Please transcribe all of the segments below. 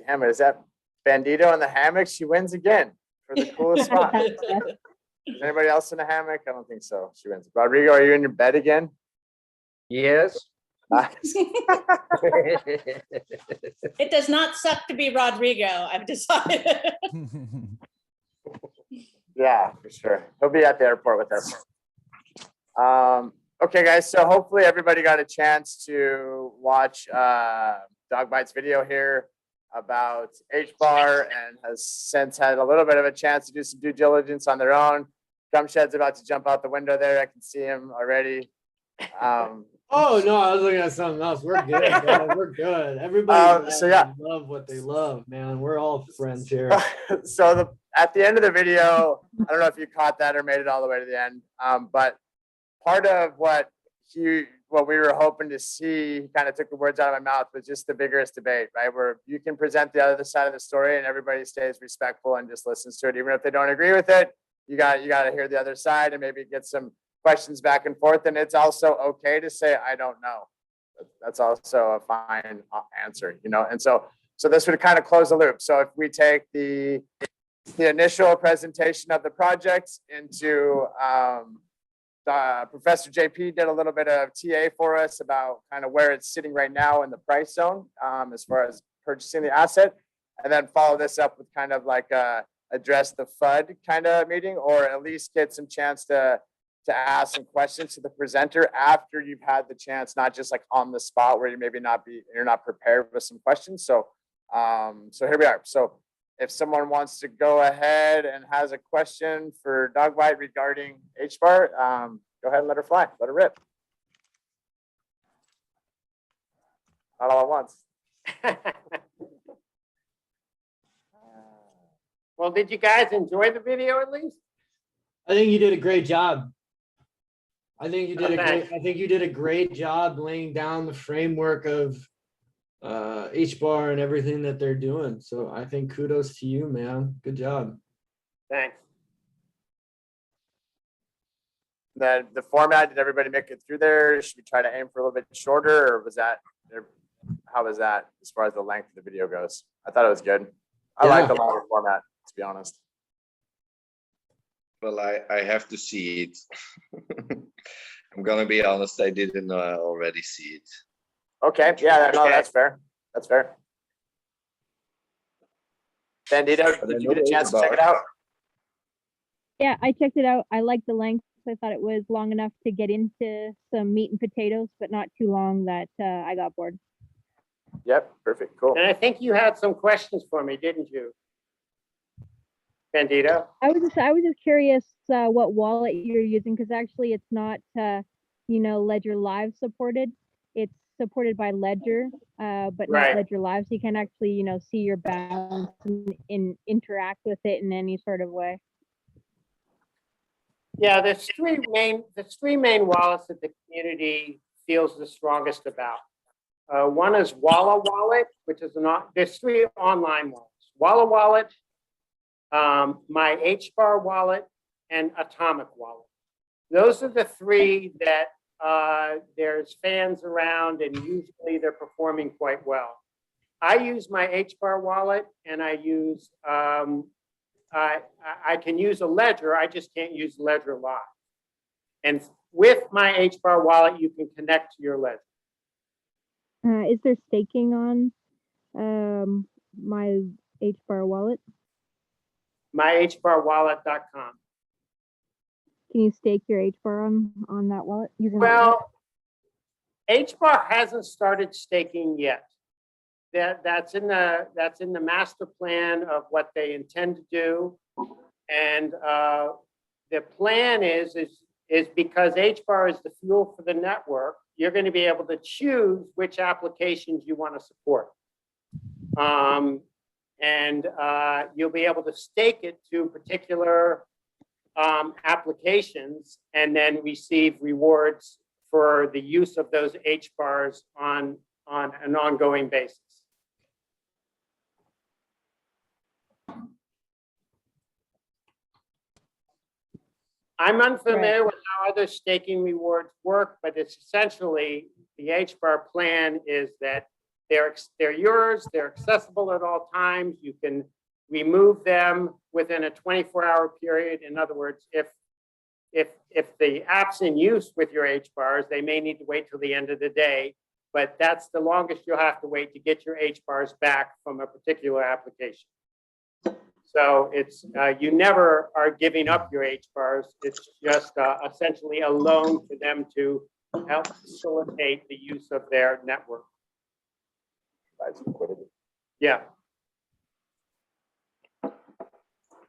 Damn it, is that Bandito in the hammock? She wins again for the coolest spot. Is anybody else in a hammock? I don't think so. She wins. Rodrigo, are you in your bed again? Yes. Nice. It does not suck to be Rodrigo, I've decided. Yeah, for sure. He'll be at the airport with us. Okay, guys. So hopefully everybody got a chance to watch Dogbite's video here about Hbar and has since had a little bit of a chance to do some due diligence on their own. Gumshed's about to jump out the window there. I can see him already. Oh no, I was looking at something else. We're good, man. We're good. Everybody love what they love, man. We're all friends here. So at the end of the video, I don't know if you caught that or made it all the way to the end, but part of what we were hoping to see, he kind of took the words out of my mouth, was just the vigorous debate, right? Where you can present the other side of the story and everybody stays respectful and just listens to it, even if they don't agree with it. You got to hear the other side and maybe get some questions back and forth. And it's also okay to say, I don't know. That's also a fine answer, you know? And so this would kind of close the loop. So if we take the initial presentation of the project into Professor JP did a little bit of TA for us about kind of where it's sitting right now in the price zone as far as purchasing the asset, and then follow this up with kind of like address the FUD kind of meeting, or at least get some chance to ask some questions to the presenter after you've had the chance, not just like on the spot where you're not prepared with some questions. So here we are. So if someone wants to go ahead and has a question for Dogbite regarding Hbar, go ahead and let her fly, let her rip. Not all at once. Well, did you guys enjoy the video at least? I think you did a great job. I think you did a great job laying down the framework of Hbar and everything that they're doing. So I think kudos to you, man. Good job. Thanks. The format, did everybody make it through there? Should we try to aim for a little bit shorter, or how was that as far as the length of the video goes? I thought it was good. I like the longer format, to be honest. Well, I have to see it. I'm gonna be honest, I didn't already see it. Okay, yeah, no, that's fair. That's fair. Bandito, did you get a chance to check it out? Yeah, I checked it out. I liked the length. I thought it was long enough to get into some meat and potatoes, but not too long that I got bored. Yep, perfect, cool. And I think you had some questions for me, didn't you, Bandito? I was just curious what wallet you're using, because actually it's not Ledger Live supported. It's supported by Ledger, but not Ledger Live, so you can actually see your balance and interact with it in any sort of way. Yeah, there's three main wallets that the community feels the strongest about. One is Walla Wallet, which is there's three online wallets: Walla Wallet, my Hbar wallet, and Atomic Wallet. Those are the three that there's fans around, and usually they're performing quite well. I use my Hbar wallet, and I use I can use a Ledger. I just can't use Ledger Live. And with my Hbar wallet, you can connect to your Ledger. Is there staking on my Hbar wallet? myhbarwallet.com. Can you stake your Hbar on that wallet? Well, Hbar hasn't started staking yet. That's in the master plan of what they intend to do, and the plan is because Hbar is the fuel for the network. You're going to be able to choose which applications you want to support, and you'll be able to stake it to particular applications, and then receive rewards for the use of those Hbars on an ongoing basis. I'm unfamiliar with how other staking rewards work, but it's essentially the Hbar plan is that they're yours, they're accessible at all times. You can remove them within a 24-hour period. In other words, if the app's in use with your Hbars, they may need to wait till the end of the day, but that's the longest you'll have to wait to get your Hbars back from a particular application. So it's you never are giving up your Hbars. It's just essentially a loan for them to help facilitate the use of their network. Yeah.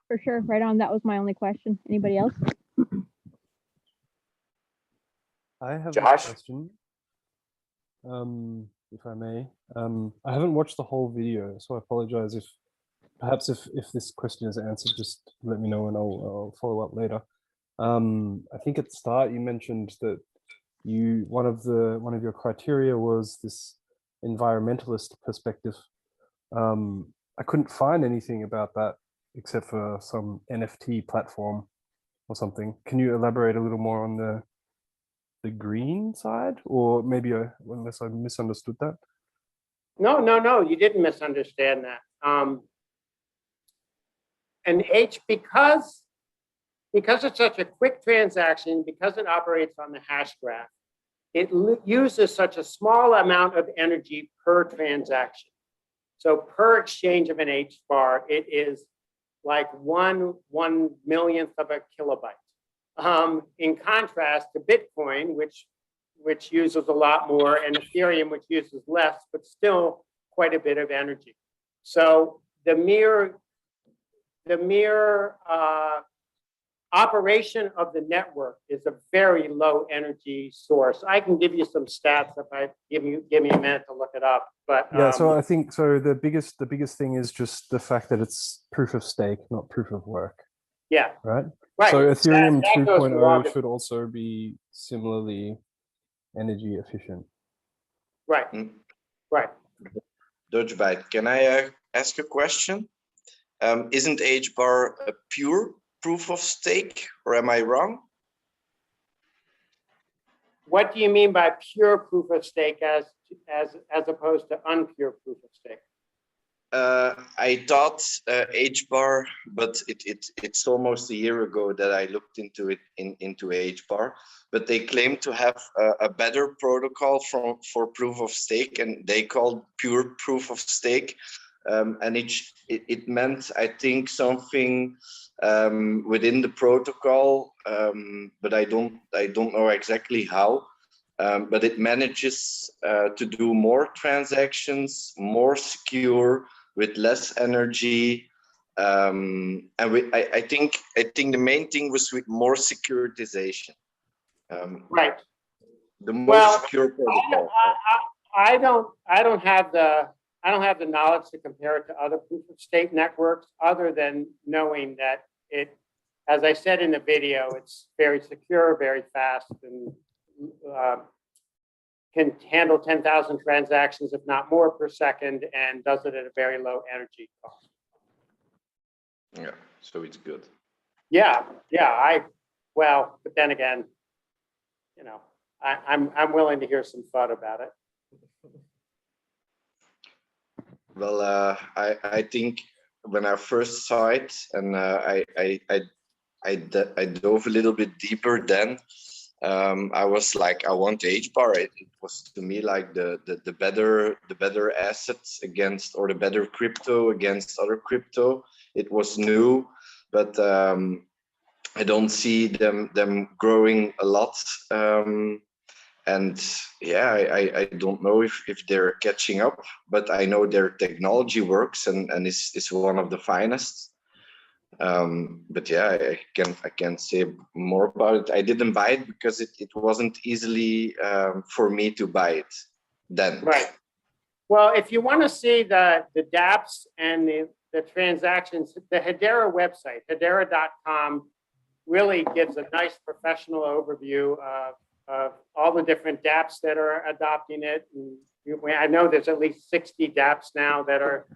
For sure. Right on. That was my only question. Anybody else? I have Josh? a question, if I may. I haven't watched the whole video, so I apologize if perhaps if this question is answered, just let me know and I'll follow up later. I think at the start you mentioned that one of your criteria was this environmentalist perspective. I couldn't find anything about that except for some NFT platform or something. Can you elaborate a little more on the green side, or maybe unless I misunderstood that? No, you didn't misunderstand that. Because it's such a quick transaction, because it operates on the hash graph, it uses such a small amount of energy per transaction. So per exchange of an Hbar, it is like 1/1,000,000th of a kilobyte. In contrast to Bitcoin, which uses a lot more, and Ethereum, which uses less, but still quite a bit of energy. So the mere operation of the network is a very low energy source. I can give you some stats if I give me a minute to look it up. But yeah, so I think so. The biggest thing is just the fact that it's proof of stake, not proof of work. Yeah. Right. Right. So Ethereum that 2.0 should also be similarly energy efficient. Right. Right. Dogbite, can I ask a question? Isn't Hbar a pure proof of stake, or am I wrong? What do you mean by pure proof of stake as opposed to unpure proof of stake? I thought Hbar, but it's almost a year ago that I looked into it into Hbar. But they claim to have a better protocol for proof of stake, and they called pure proof of stake. And it meant, I think, something within the protocol, but I don't know exactly how. But it manages to do more transactions, more secure, with less energy, and I think the main thing was with more securitization. Right. The more secure protocol. I don't have the knowledge to compare it to other proof of stake networks, other than knowing that it, as I said in the video, it's very secure, very fast, and can handle 10,000 transactions, if not more, per second, and does it at a very low energy cost. Yeah, so it's good. Yeah. But then again, I'm willing to hear some thought about it. Well, I think when I first saw it, and I dove a little bit deeper then. I was like, I want Hbar. It was to me like the better assets against, or the better crypto against other crypto. It was new, but I don't see them growing a lot. And yeah, I don't know if they're catching up, but I know their technology works and is one of the finest. But yeah, I can't say more about it. I didn't buy it because it wasn't easily for me to buy it then. Right. Well, if you want to see the dApps and the transactions, the Hbar website, Hbar.com, really gives a nice professional overview of all the different dApps that are adopting it. And I know there's at least 60 dApps now that are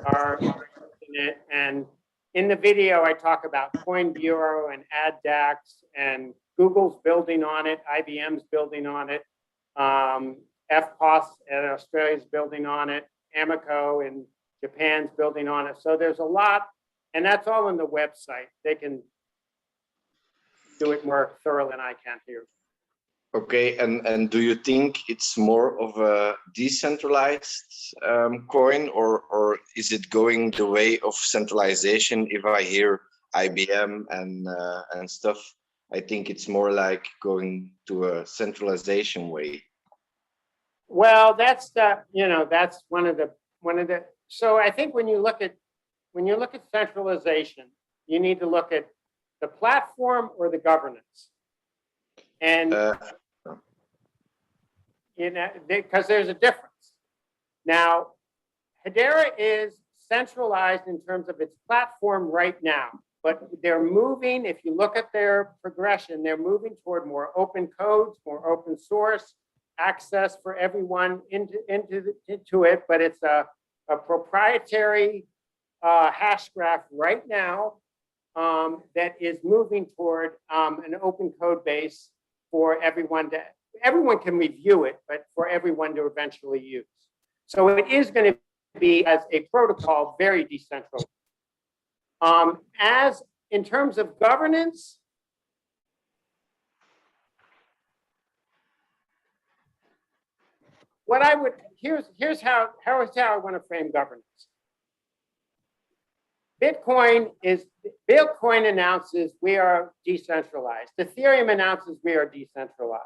adopting it. And in the video, I talk about Coin Bureau and AdDAX, and Google's building on it, IBM's building on it. FPOS and Australia's building on it. Amico in Japan's building on it. So there's a lot, and that's all on the website. They can do it more thorough than I can here. Okay, and do you think it's more of a decentralized coin, or is it going the way of centralization? If I hear IBM and stuff, I think it's more like going to a centralization way. Well, that's that's one of the. So I think when you look at centralization, you need to look at the platform or the governance, and because there's a difference. Now, Hbar is centralized in terms of its platform right now, but they're moving. If you look at their progression, they're moving toward more open codes, more open source access for everyone into it. But it's a proprietary hash graph right now that is moving toward an open code base for everyone to. Everyone can review it, but for everyone to eventually use. So it is going to be, as a protocol, very decentralized. As in terms of governance, what I would here's how I want to frame governance. Bitcoin announces we are decentralized. Ethereum announces we are decentralized.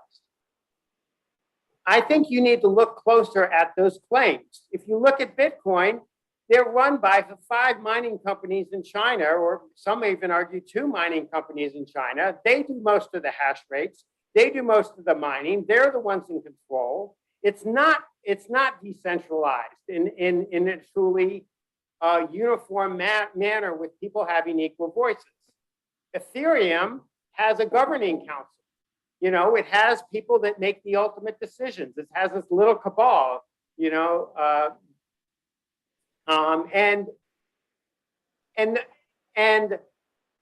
I think you need to look closer at those claims. If you look at Bitcoin, they're run by the 5 mining companies in China, or some may even argue 2 mining companies in China. They do most of the hash rates. They do most of the mining. They're the ones in control. It's not decentralized in a truly uniform manner with people having equal voices. Ethereum has a governing council. You know, it has people that make the ultimate decisions. It has this little cabal, you know, and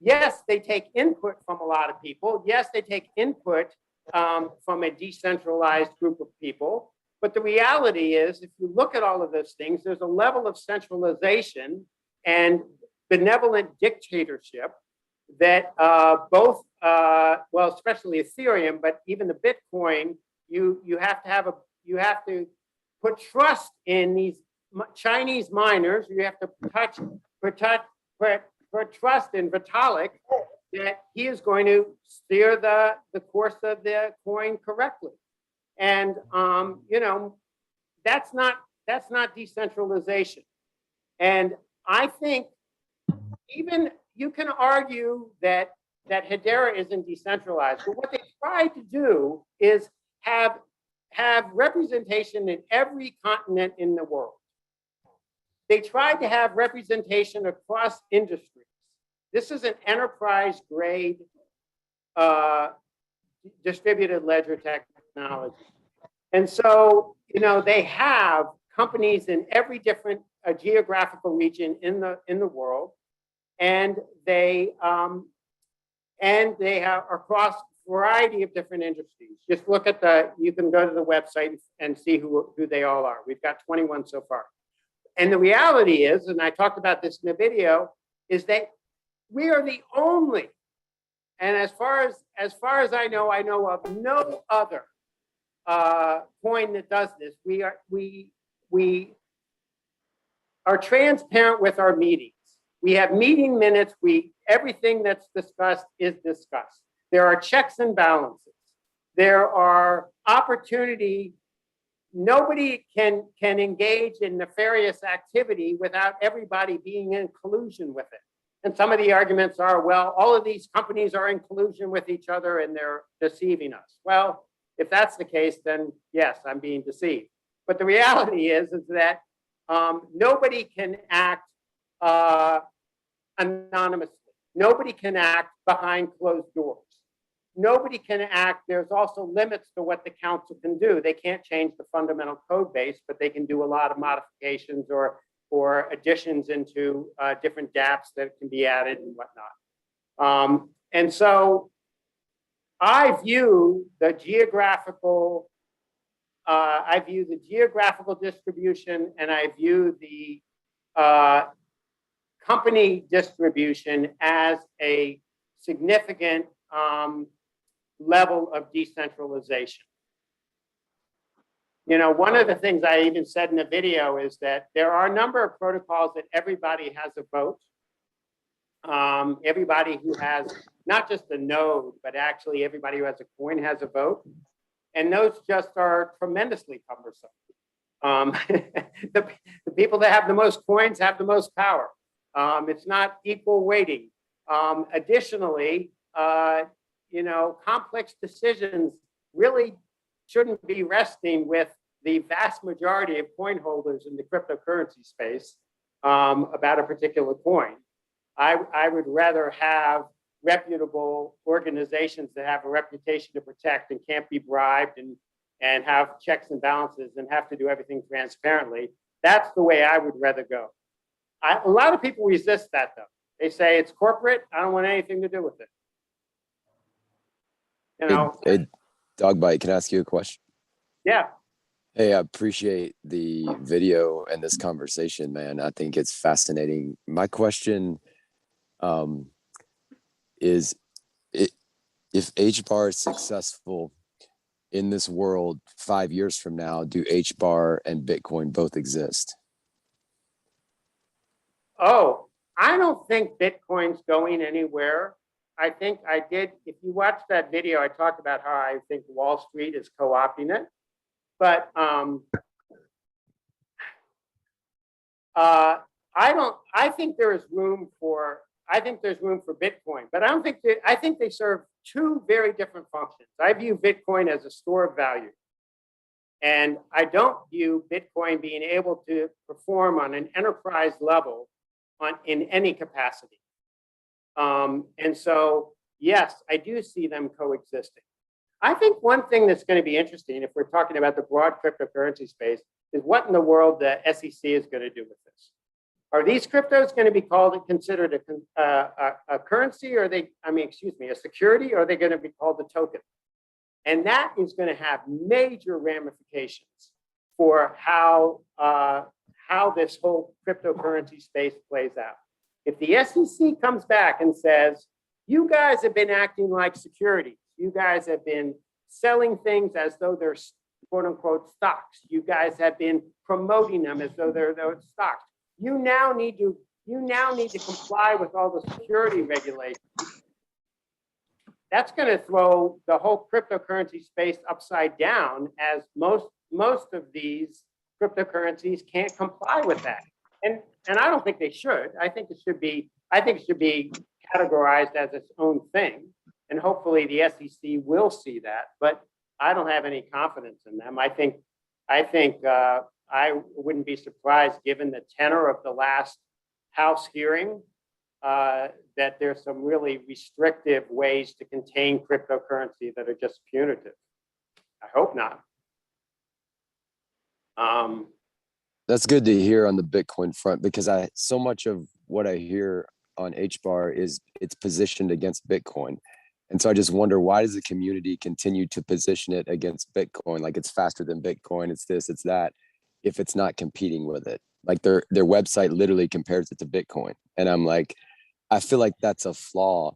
yes, they take input from a lot of people. Yes, they take input from a decentralized group of people. But the reality is, if you look at all of those things, there's a level of centralization and benevolent dictatorship that both, well, especially Ethereum, but even the Bitcoin, you have to put trust in these Chinese miners. You have to put trust in Vitalik that he is going to steer the course of the coin correctly. And you know, that's not decentralization. And I think even you can argue that Hbar isn't decentralized, but what they try to do is have representation in every continent in the world. They tried to have representation across industries. This is an enterprise grade distributed ledger technology. And so, you know, they have companies in every different geographical region in the world, and they have across a variety of different industries. Just look at you can go to the website and see who they all are. We've got 21 so far. And the reality is, and I talked about this in the video, is that we are the only, and as far as I know of no other coin that does this. We are transparent with our meetings. We have meeting minutes. Everything that's discussed is discussed. There are checks and balances. There are opportunity. Nobody can engage in nefarious activity without everybody being in collusion with it. And some of the arguments are, well, all of these companies are in collusion with each other and they're deceiving us. Well, if that's the case, then yes, I'm being deceived. But the reality is that nobody can act anonymously. Nobody can act behind closed doors. Nobody can act. There's also limits to what the council can do. They can't change the fundamental code base, but they can do a lot of modifications or additions into different dApps that can be added and whatnot. And so I view the geographical I view the geographical distribution and I view the company distribution as a significant level of decentralization. You know, one of the things I even said in the video is that there are a number of protocols that everybody has a vote. Everybody who has not just a node, but actually everybody who has a coin has a vote. And those just are tremendously cumbersome. The people that have the most coins have the most power. It's not equal weighting. Additionally, you know, complex decisions really shouldn't be resting with the vast majority of coin holders in the cryptocurrency space about a particular coin. I would rather have reputable organizations that have a reputation to protect and can't be bribed and have checks and balances and have to do everything transparently. That's the way I would rather go. A lot of people resist that though. They say it's corporate, I don't want anything to do with it. You know? Hey, Dogbite, can I ask you a question? Yeah. Hey, I appreciate the video and this conversation, man. I think it's fascinating. My question is, if Hbar is successful in this world 5 years from now, do Hbar and Bitcoin both exist? Oh, I don't think Bitcoin's going anywhere. I think I did, if you watch that video, I talked about how I think Wall Street is co-opting it. But I think there is room for, I think there's room for Bitcoin, but I don't think that, I think they serve two very different functions. I view Bitcoin as a store of value. And I don't view Bitcoin being able to perform on an enterprise level in any capacity. And so, yes, I do see them coexisting. I think one thing that's going to be interesting, if we're talking about the broad cryptocurrency space, is what in the world the SEC is going to do with this. Are these cryptos going to be considered a currency, or a security, or are they going to be called a token? And that is going to have major ramifications for how this whole cryptocurrency space plays out. If the SEC comes back and says, you guys have been acting like securities, you guys have been selling things as though they're quote unquote stocks, you guys have been promoting them as though they're stocks, you now need to comply with all the security regulations. That's going to throw the whole cryptocurrency space upside down, as most of these cryptocurrencies can't comply with that. And I don't think they should. I think it should be categorized as its own thing. And hopefully the SEC will see that, but I don't have any confidence in them. I think I wouldn't be surprised, given the tenor of the last House hearing, that there's some really restrictive ways to contain cryptocurrency that are just punitive. I hope not. That's good to hear on the Bitcoin front, because so much of what I hear on Hbar is it's positioned against Bitcoin. And so I just wonder, why does the community continue to position it against Bitcoin? Like it's faster than Bitcoin, it's this, it's that, if it's not competing with it. Like their website literally compares it to Bitcoin. And I'm like, I feel like that's a flaw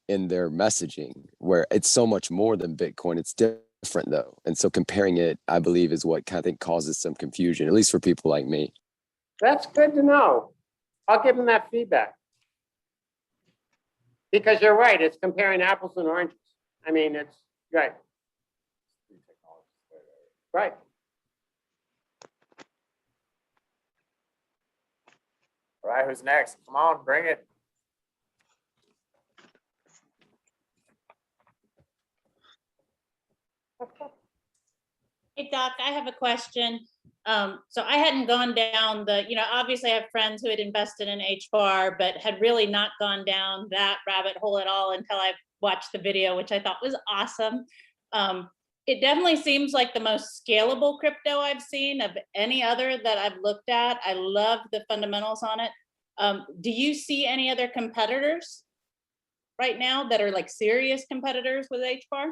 in their messaging, where it's so much more than Bitcoin. It's different though. And so comparing it, I believe, is what kind of think causes some confusion, at least for people like me. That's good to know. I'll give them that feedback. Because you're right, it's comparing apples and oranges. I mean, it's right. Right. All right, who's next? Come on, bring it. Hey, Doc, I have a question. So I hadn't gone down obviously I have friends who had invested in Hbar, but had really not gone down that rabbit hole at all until I watched the video, which I thought was awesome. It definitely seems like the most scalable crypto I've seen of any other that I've looked at. I love the fundamentals on it. Do you see any other competitors right now that are like serious competitors with Hbar?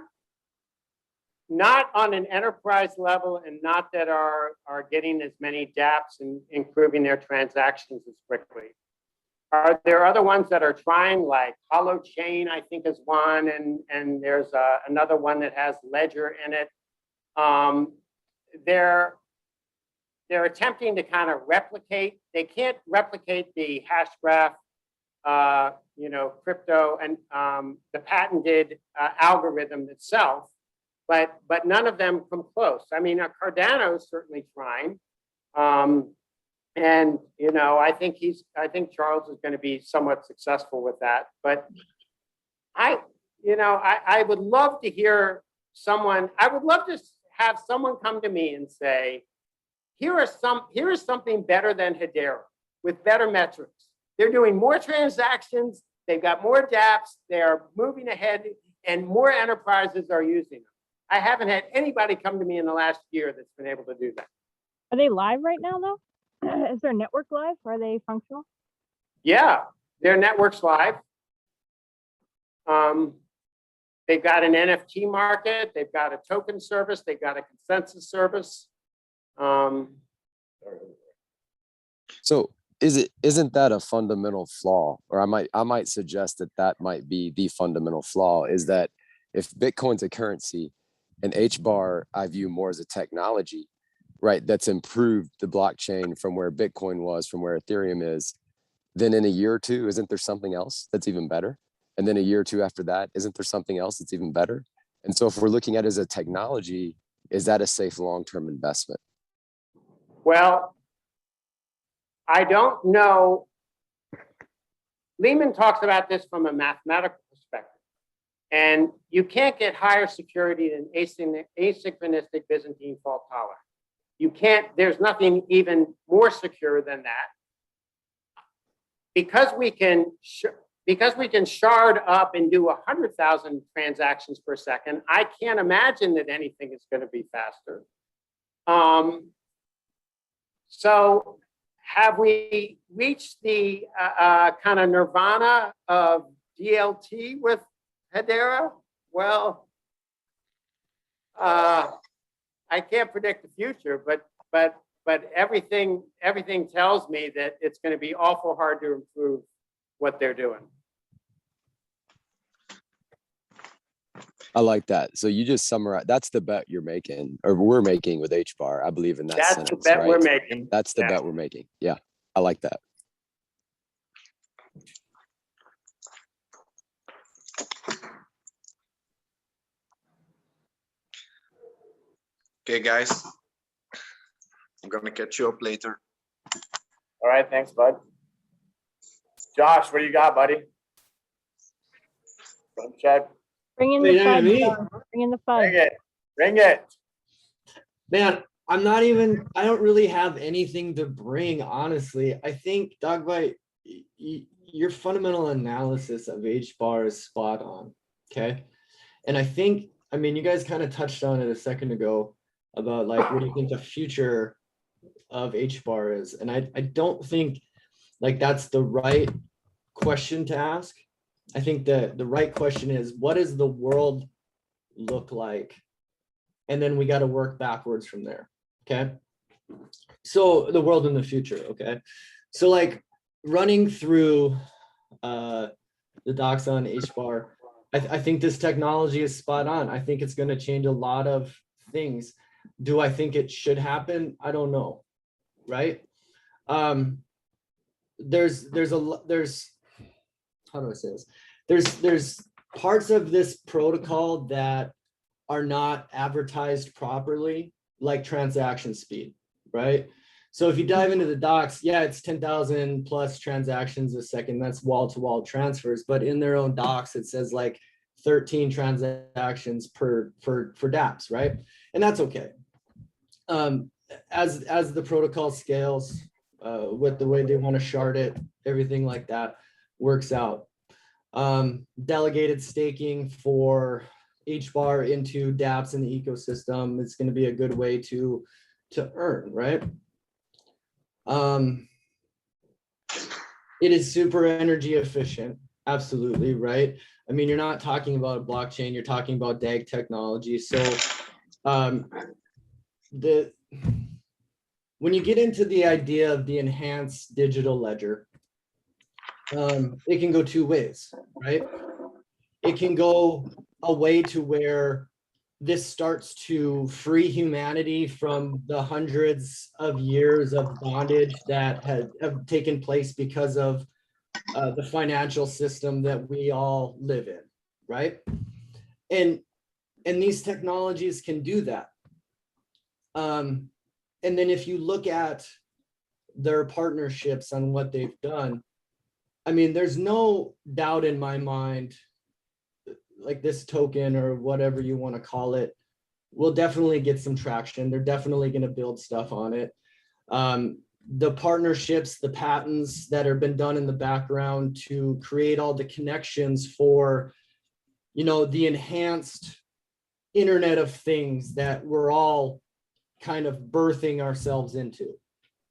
not on an enterprise level and not that are getting as many dApps and improving their transactions as quickly. Are there other ones that are trying, like Holochain, I think is one, and there's another one that has Ledger in it. They're attempting to kind of replicate. They can't replicate the hash graph, crypto and the patented algorithm itself, but none of them come close. I mean, Cardano is certainly trying. And I think Charles is going to be somewhat successful with that. But I would love to hear someone. I would love to have someone come to me and say, here is something better than Hedera with better metrics. They're doing more transactions. They've got more dApps. They're moving ahead, and more enterprises are using them. I haven't had anybody come to me in the last year that's been able to do that. Are they live right now, though? Is their network live? Are they functional? Yeah, their network's live. They've got an NFT market. They've got a token service. They've got a consensus service. So isn't that a fundamental flaw? Or I might suggest that might be the fundamental flaw, is that if Bitcoin's a currency and HBAR I view more as a technology, right, that's improved the blockchain from where Bitcoin was, from where Ethereum is, then in a year or two, isn't there something else that's even better? And then a year or two after that, isn't there something else that's even better? And so if we're looking at it as a technology, is that a safe long-term investment? Well, I don't know. Lehman talks about this from a mathematical perspective. And you can't get higher security than asynchronistic Byzantine fault tolerance. You can't, there's nothing even more secure than that. Because we can shard up and do 100,000 transactions per second, I can't imagine that anything is going to be faster. So have we reached the kind of nirvana of DLT with Hedera? Well, I can't predict the future, but everything tells me that it's going to be awful hard to improve what they're doing. I like that. So you just summarize, that's the bet you're making, or we're making with HBAR. I believe in that That's sentence, the bet right? we're making. That's the Yeah. bet we're making. Yeah, I like that. Okay, guys. I'm gonna catch you up later. All right, thanks, bud. Josh, what do you got, buddy? Chad, Bring in Hey, the yeah, fudge. me. John. Bring in the fudge. bring it. Man, I don't really have anything to bring, honestly. I think, Dogbite, your fundamental analysis of HBAR is spot on, okay? And I think, I mean, you guys kind of touched on it a second ago about like, what do you think the future of HBAR is? And I don't think like that's the right question to ask. I think that the right question is, what does the world look like? And then we got to work backwards from there. Okay. So the world in the future. Okay. So like running through the docs on HBAR, I think this technology is spot on. I think it's going to change a lot of things. Do I think it should happen? I don't know. Right. There's how do I say this? There's parts of this protocol that are not advertised properly, like transaction speed, right? So if you dive into the docs, yeah, it's 10,000 plus transactions a second. That's wall-to-wall transfers, but in their own docs, it says like 13 transactions for dApps, right? And that's okay. As the protocol scales, with the way they want to shard it, everything like that works out. Delegated staking for HBAR into dApps in the ecosystem is going to be a good way to earn, right? It is super energy efficient, absolutely, right? I mean, you're not talking about a blockchain, you're talking about DAG technology. So The when you get into the idea of the enhanced digital ledger, it can go two ways, right? It can go a way to where this starts to free humanity from the hundreds of years of bondage that have taken place because of the financial system that we all live in, right? And these technologies can do that. And then if you look at their partnerships on what they've done, I mean, there's no doubt in my mind, like this token or whatever you want to call it, will definitely get some traction. They're definitely going to build stuff on it. The partnerships, the patents that have been done in the background to create all the connections for, you know, the enhanced Internet of Things that we're all kind of birthing ourselves into,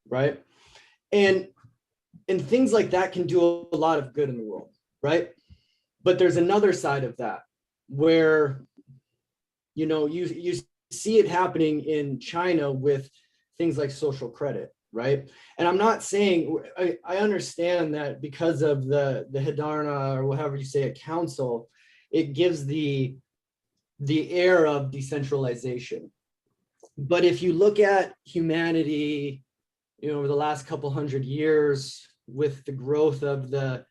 right? And things like that can do a lot of good in the world, right? But there's another side of that where, you know, you see it happening in China with things like social credit, right? And I'm not saying, I understand that because of the Hbar or whatever you say at council, it gives the air of decentralization. But if you look at humanity, you know, over the last couple hundred years with the growth of the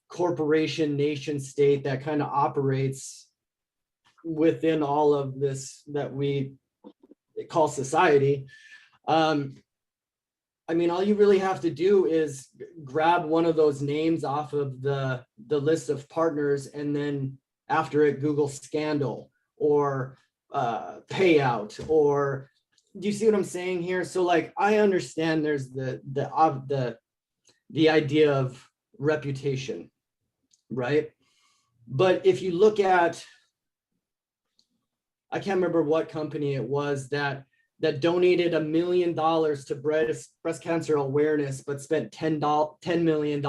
corporation nation state that kind of operates within all of this that we call society, I mean, all you really have to do is grab one of those names off of the list of partners, and then after it, Google scandal or payout, or do you see what I'm saying here? So like, I understand there's the idea of reputation, right? But if you look at, I can't remember what company it was that donated $1 million to breast cancer awareness, but spent $10 million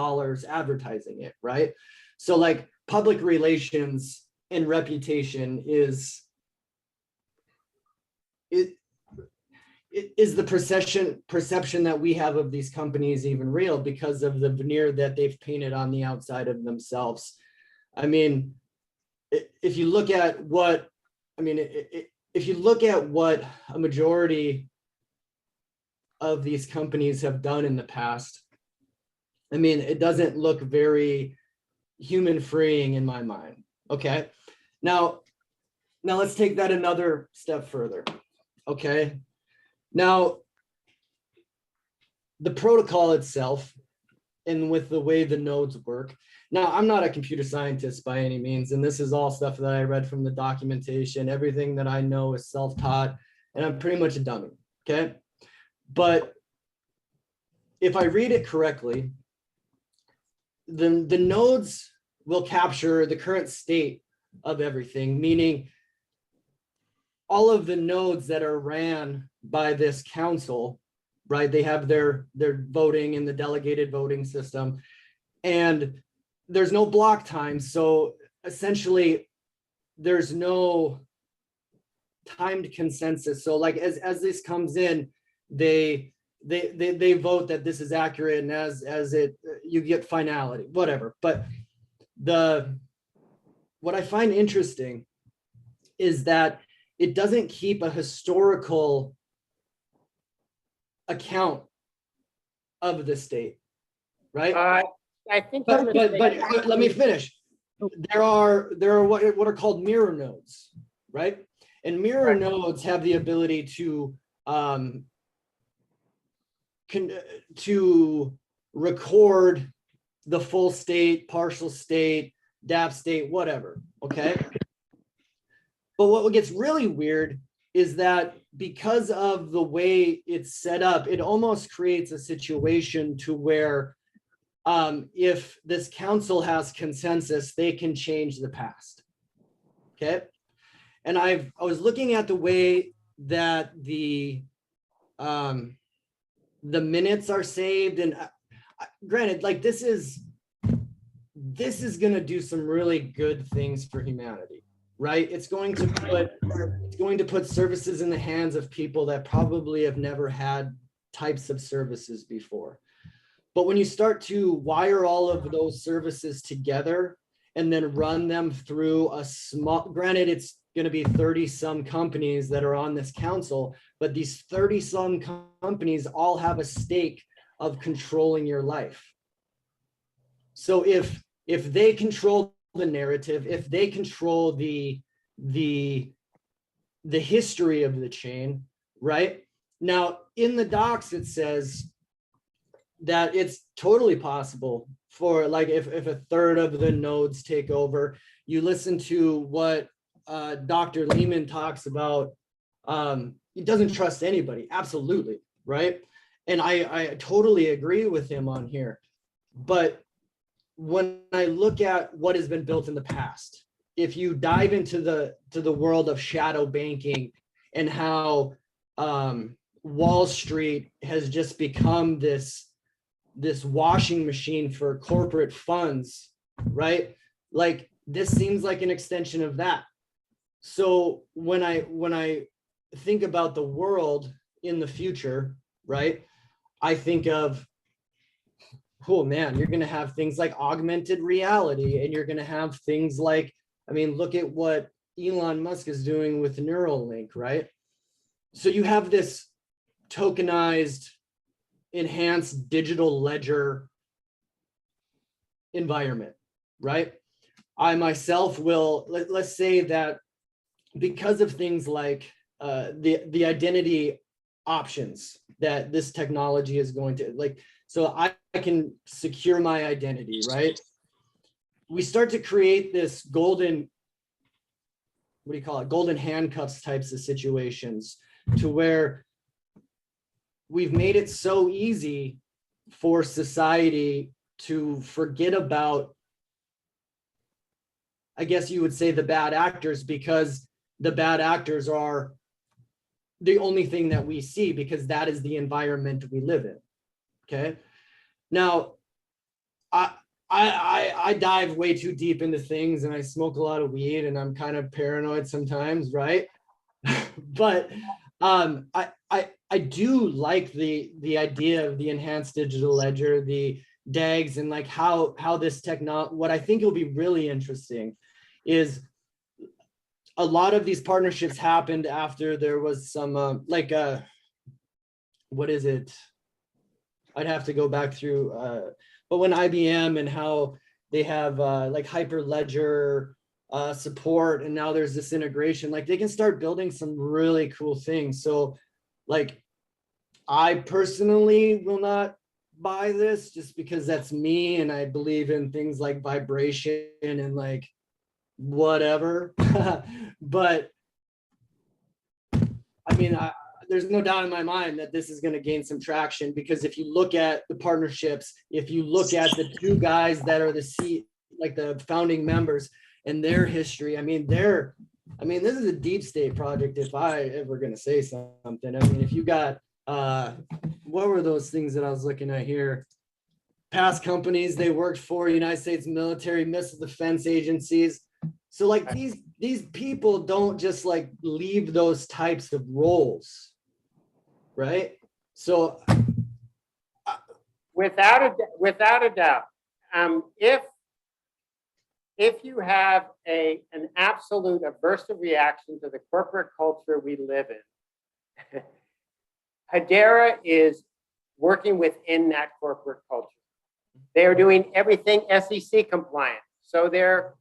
advertising it, right? So like, public relations and reputation is the perception that we have of these companies even real because of the veneer that they've painted on the outside of themselves. I mean, if you look at what, if you look at what a majority of these companies have done in the past, I mean, it doesn't look very human freeing in my mind. Okay. Now let's take that another step further. Okay. Now, the protocol itself, and with the way the nodes work. Now, I'm not a computer scientist by any means, and this is all stuff that I read from the documentation. Everything that I know is self-taught, and I'm pretty much a dummy, okay? But if I read it correctly, the nodes will capture the current state of everything, meaning all of the nodes that are ran by this council, right? They have their voting in the delegated voting system, and there's no block time. So essentially there's no timed consensus. So like as this comes in, they vote that this is accurate, and as it, you get finality, whatever. But what I find interesting is that it doesn't keep a historical account of the state, right? I think. But let me finish. There are what are called mirror nodes, right? And mirror nodes have the ability to record the full state, partial state, DAP state, whatever. Okay. But what gets really weird is that because of the way it's set up, it almost creates a situation to where if this council has consensus, they can change the past. Okay. And I was looking at the way that the minutes are saved, and granted, like this is going to do some really good things for humanity. right? It's going to put services in the hands of people that probably have never had types of services before. But when you start to wire all of those services together and then run them through a small, granted, it's going to be 30 some companies that are on this council, but these 30 some companies all have a stake of controlling your life. So if they control the narrative, if they control the history of the chain, right? Now in the docs, it says that it's totally possible for, like, if a third of the nodes take over. You listen to what Dr. Lehman talks about. He doesn't trust anybody, absolutely, right? And I totally agree with him on here. But when I look at what has been built in the past, if you dive into the world of shadow banking and how Wall Street has just become this washing machine for corporate funds, right? Like, this seems like an extension of that. So when I think about the world in the future, right, I think of, oh man, you're going to have things like augmented reality, and you're going to have things like, I mean, look at what Elon Musk is doing with Neuralink, right? So you have this tokenized, enhanced digital ledger environment, right? I myself will, let's say that because of things like the identity options that this technology is going to, like, so I can secure my identity, right? We start to create this golden, what do you call it? Golden handcuffs types of situations, to where we've made it so easy for society to forget about, I guess you would say, the bad actors, because the bad actors are the only thing that we see, because that is the environment we live in. Okay. Now, I dive way too deep into things, and I smoke a lot of weed, and I'm kind of paranoid sometimes, right? But I do like the idea of the enhanced digital ledger, the DAGs, and like how this technology, what I think will be really interesting is a lot of these partnerships happened after there was some what is it? I'd have to go back through, but when IBM and how they have like Hyperledger support, and now there's this integration, like they can start building some really cool things. So like, I personally will not buy this just because that's me, and I believe in things like vibration and like whatever. But I mean, there's no doubt in my mind that this is going to gain some traction, because if you look at the partnerships, if you look at the two guys that are the founding members and their history, I mean, this is a deep state project, if I ever going to say something. I mean, if you got, what were those things that I was looking at here? Past companies they worked for, United States military, missile defense agencies. So like these people don't just like leave those types of roles, right? So without a doubt, if you have an absolute aversive reaction to the corporate culture we live in, Hbar is working within that corporate culture. They are doing everything SEC compliant. So they're,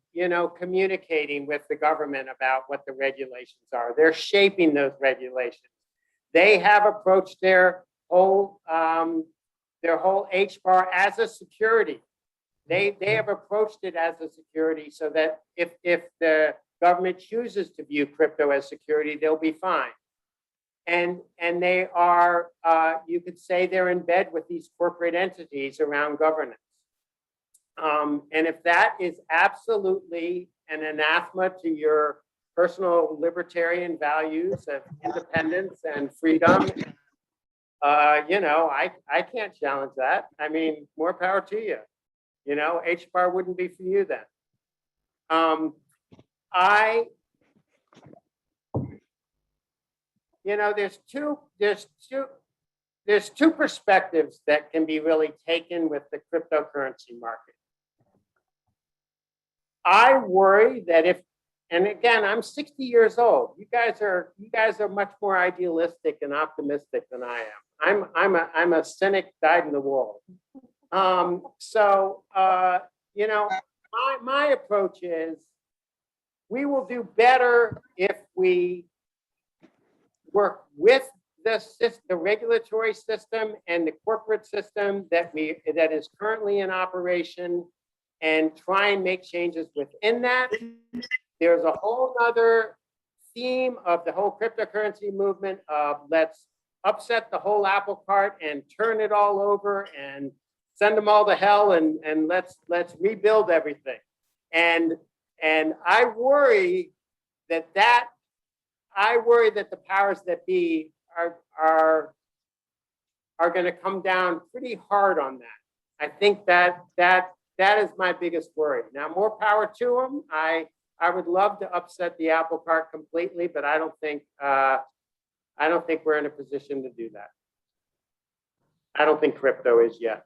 communicating with the government about what the regulations are. They're shaping those regulations. They have approached their whole Hbar as a security. They have approached it as a security, so that if the government chooses to view crypto as security, they'll be fine. And they are, you could say they're in bed with these corporate entities around governance. And if that is absolutely an anathema to your personal libertarian values of independence and freedom, I can't challenge that. I mean, more power to you. Hbar wouldn't be for you then. I you know, there's two perspectives that can be really taken with the cryptocurrency market. I worry that if, and again, I'm 60 years old. You guys are much more idealistic and optimistic than I am. I'm a cynic dyed in the wool. You know, my approach is we will do better if we work with the regulatory system and the corporate system that is currently in operation, and try and make changes within that. There's a whole other theme of the whole cryptocurrency movement of let's upset the whole apple cart and turn it all over and send them all to hell and let's rebuild everything. And I worry that the powers that be are going to come down pretty hard on that. I think that is my biggest worry. Now, more power to them. I would love to upset the apple cart completely, but I don't think we're in a position to do that. I don't think crypto is yet.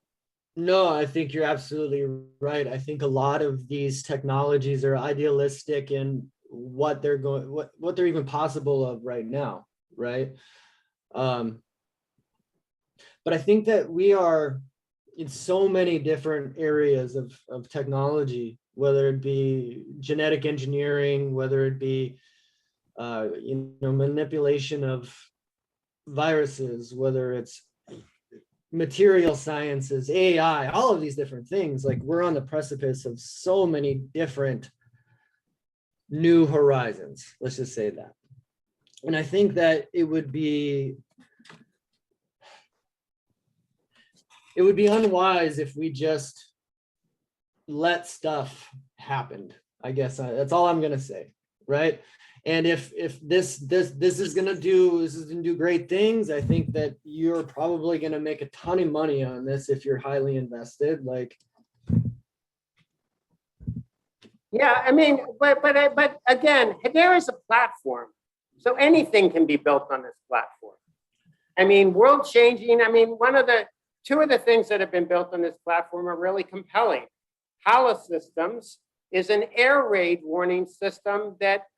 No, I think you're absolutely right. I think a lot of these technologies are idealistic in what they're even possible of right now, right? But I think that we are in so many different areas of technology, whether it be genetic engineering, whether it be manipulation of viruses, whether it's material sciences, AI, all of these different things. Like, we're on the precipice of so many different new horizons, let's just say that. And I think that it would be unwise if we just let stuff happen. I guess that's all I'm gonna say, right? And if this is gonna do great things, I think that you're probably gonna make a ton of money on this if you're highly invested. Like, yeah, I mean, but again, Hbar is a platform, so anything can be built on this platform. I mean, world changing. I mean, two of the things that have been built on this platform are really compelling. Hala Systems is an air raid warning system that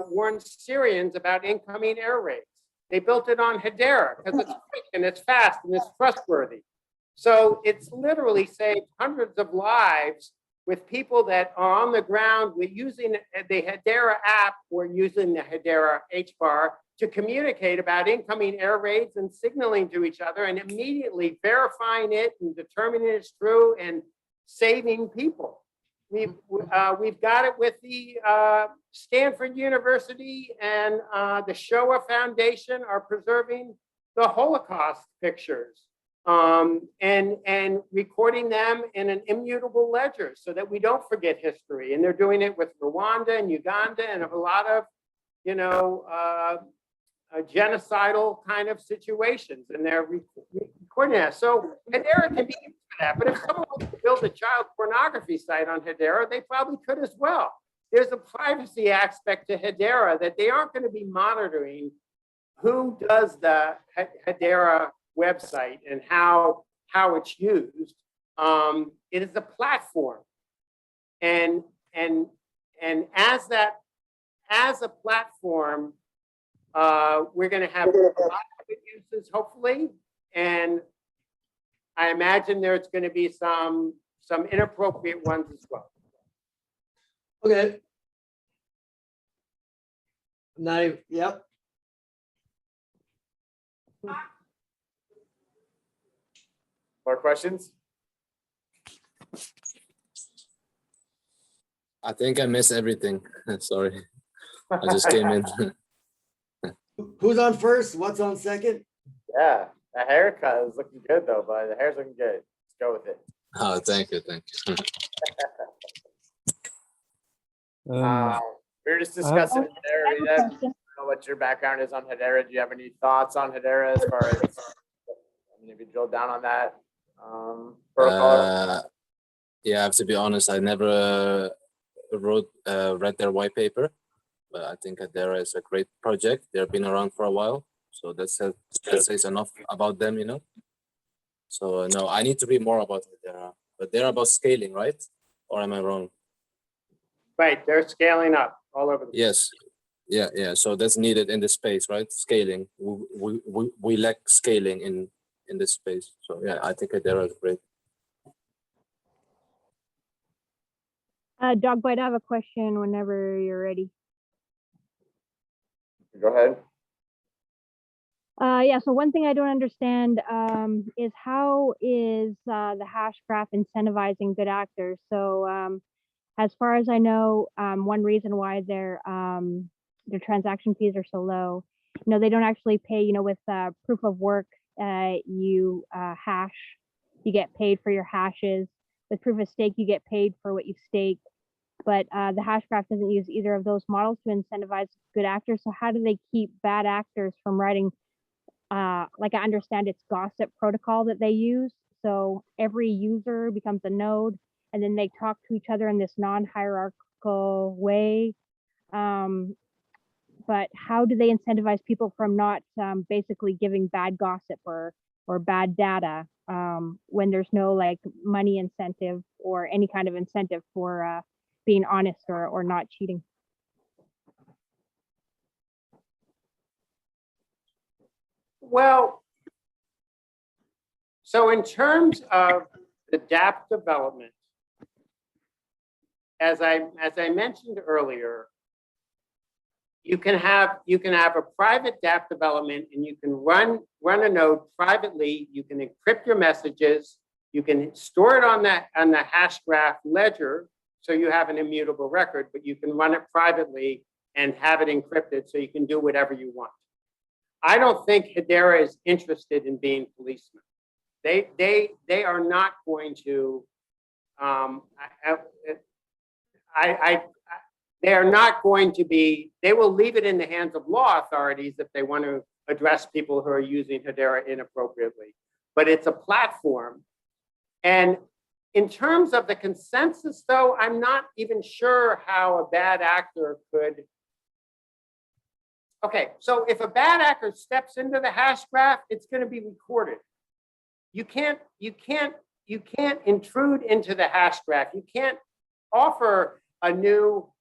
warns Syrians about incoming air raids. They built it on Hbar because it's quick and it's fast and it's trustworthy. So it's literally saved hundreds of lives with people that are on the ground with using the Hbar app or using the Hbar Hbar to communicate about incoming air raids and signaling to each other and immediately verifying it and determining it's true and saving people. We've got it with the Stanford University and the Shoah Foundation are preserving the Holocaust pictures and recording them in an immutable ledger so that we don't forget history. And they're doing it with Rwanda and Uganda and a lot of, genocidal kind of situations, and they're recording that. So Hbar can be used for that. But if someone wants to build a child pornography site on Hbar, they probably could as well. There's a privacy aspect to Hbar that they aren't going to be monitoring who does the Hbar website and how it's used. It is a platform, and as a platform, we're going to have a lot of good uses, hopefully, and I imagine there's going to be some inappropriate ones as well. okay. Yep. More questions? I think I missed everything. Sorry, I just came in. Who's on first? What's on second? Yeah, the haircut is looking good though, but the hair's looking good. Let's go with it. Oh, thank you. We were just discussing Hedera. I don't know what your background is on Hedera. Do you have any thoughts on Hedera as far as, if you drill down on that protocol? Yeah, I have to be honest, I never read their white paper, but I think Hedera is a great project. They've been around for a while, So that says enough about them, you know. So no, I need to read more about Hedera, but they're about scaling, right? Or am I wrong? Right, they're scaling up all over the place. Yes. Yeah. So that's needed in this space, right? Scaling. We lack scaling in this space. So yeah, I think Hedera is great. Dogbite, I have a question whenever you're ready. Go ahead. Yeah, so one thing I don't understand is how is the hash graph incentivizing good actors? So as far as I know, one reason why their transaction fees are so low, they don't actually pay, with proof of work, you hash, you get paid for your hashes. With proof of stake, you get paid for what you stake. But the hash graph doesn't use either of those models to incentivize good actors. So how do they keep bad actors from writing? Like I understand it's gossip protocol that they use. So every user becomes a node and then they talk to each other in this non-hierarchical way. But how do they incentivize people from not basically giving bad gossip or bad data when there's no like money incentive or any kind of incentive for being honest or not cheating? Well, so in terms of the dApp development, as I mentioned earlier, you can have a private dApp development, and you can run a node privately. You can encrypt your messages. You can store it on the hash graph ledger, so you have an immutable record. But you can run it privately and have it encrypted, so you can do whatever you want. I don't think Hedera is interested in being policemen. They are not going to. They are not going to be. They will leave it in the hands of law authorities if they want to address people who are using Hedera inappropriately. But it's a platform, and in terms of the consensus, though, I'm not even sure how a bad actor could. Okay, so if a bad actor steps into the hash graph, it's going to be recorded. You can't intrude into the hash graph. You can't offer a new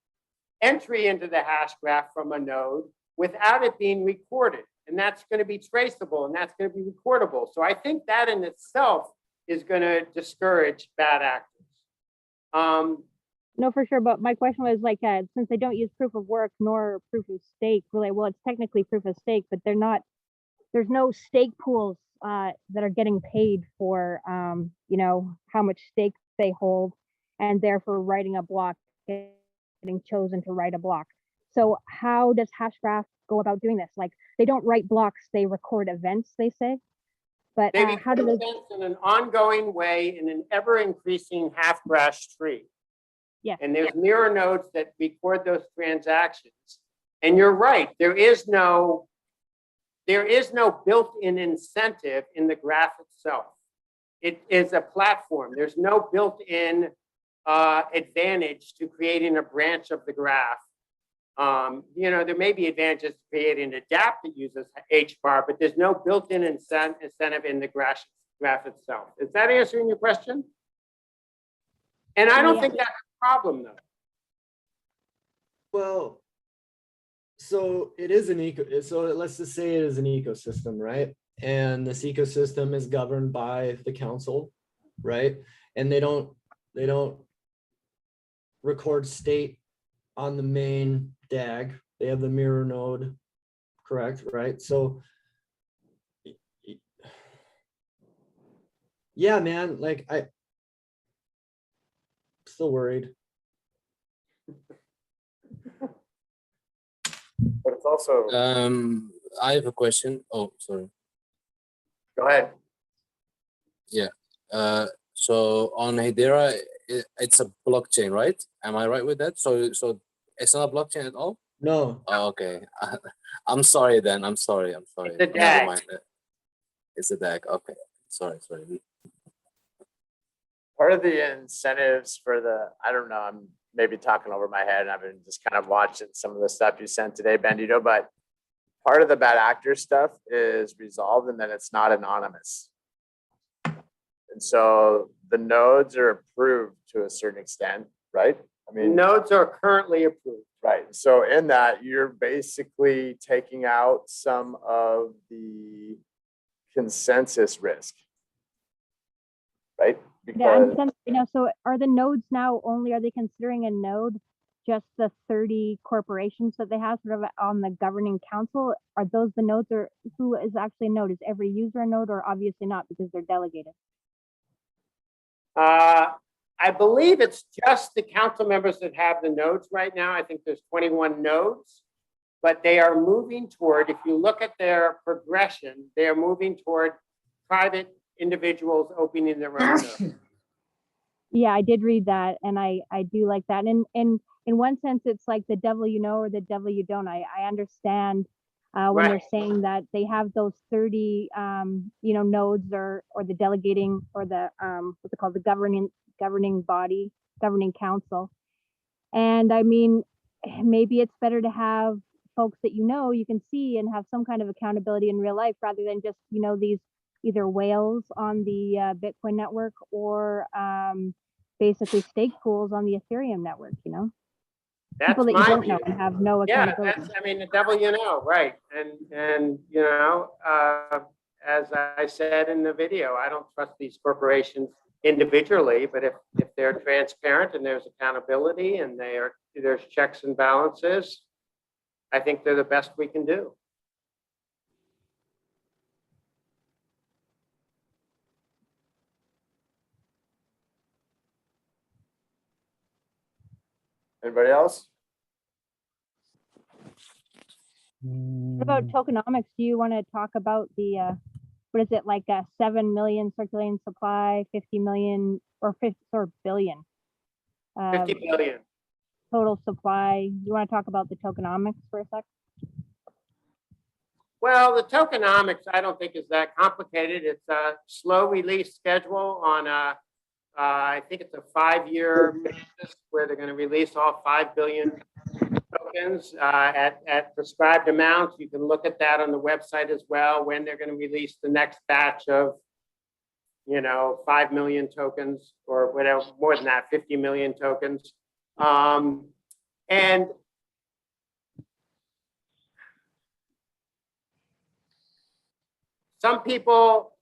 entry into the hash graph from a node without it being recorded. And that's going to be traceable and that's going to be recordable. So I think that in itself is going to discourage bad actors. No, for sure. But my question was like, since they don't use proof of work nor proof of stake, really, well, it's technically proof of stake, but there's no stake pools that are getting paid for, how much stake they hold, and therefore writing a block, getting chosen to write a block. So how does Hashgraph go about doing this? Like they don't write blocks, they record events, they say. But they how do they events in an ongoing way in an ever increasing half-brash tree? Yeah. And there's mirror nodes that record those transactions. And you're right, there is no built-in incentive in the graph itself. It is a platform. There's no built-in advantage to creating a branch of the graph. There may be advantages to creating a dApp that uses Hbar, but there's no built-in incentive in the graph itself. Is that answering your question? And I don't think that's a problem, though. Well, so it is so let's just say it is an ecosystem, right? And this ecosystem is governed by the council, right? And they don't record state on the main DAG. They have the mirror node, correct, right? So yeah, man, like I'm still worried. But it's also. I have a question. Oh, sorry. Go ahead. Yeah. So on Hedera, it's a blockchain, right? Am I right with that? So it's not a blockchain at all? No. Oh, okay. I'm sorry then. I'm sorry. It's a Never DAG. mind. It's a DAG. Okay. Sorry. Part of the incentives for I don't know, I'm maybe talking over my head and I've been just kind of watching some of the stuff you sent today, Bandito, but part of the bad actor stuff is resolved and then it's not anonymous. And so the nodes are approved to a certain extent, right? I mean, Nodes are currently approved. right. So in that, you're basically taking out some of the consensus risk, right? Yeah, Because and you know, so are the nodes now only, are they considering a node just the 30 corporations that they have sort of on the governing council? Are those the nodes, or who is actually a node? Is every user a node, or obviously not because they're delegated? I believe it's just the council members that have the nodes right now. I think there's 21 nodes, but they are moving toward, if you look at their progression, they are moving toward private individuals opening their own nodes. Yeah, I did read that, and I do like that. And in one sense, it's like the devil you know or the devil you don't. I understand when Right. they're saying that they have those 30 you know, nodes or the delegating or the what's it called, the governing body, governing council. And I mean, maybe it's better to have folks that you know, you can see, and have some kind of accountability in real life rather than just, you know, these either whales on the Bitcoin network or basically stake pools on the Ethereum network, you know? That's People that you my don't know view. and have no Yeah, accountability. that's, I mean, the devil you know, right? And you know, as I said in the video, I don't trust these corporations individually, but if they're transparent and there's accountability and there's checks and balances, I think they're the best we can do. anybody else? What about tokenomics? Do you want to talk about the what is it, like a 7 million circulating supply, 50 million or 50 or billion 50 billion. total supply? You want to talk about the tokenomics for a sec? Well, the tokenomics, I don't think is that complicated. It's a slow release schedule on I think it's a 5-year basis where they're going to release all 5 billion tokens at prescribed amounts. You can look at that on the website as well, when they're going to release the next batch of, you know, 5 million tokens or whatever, more than that, 50 million tokens. And some people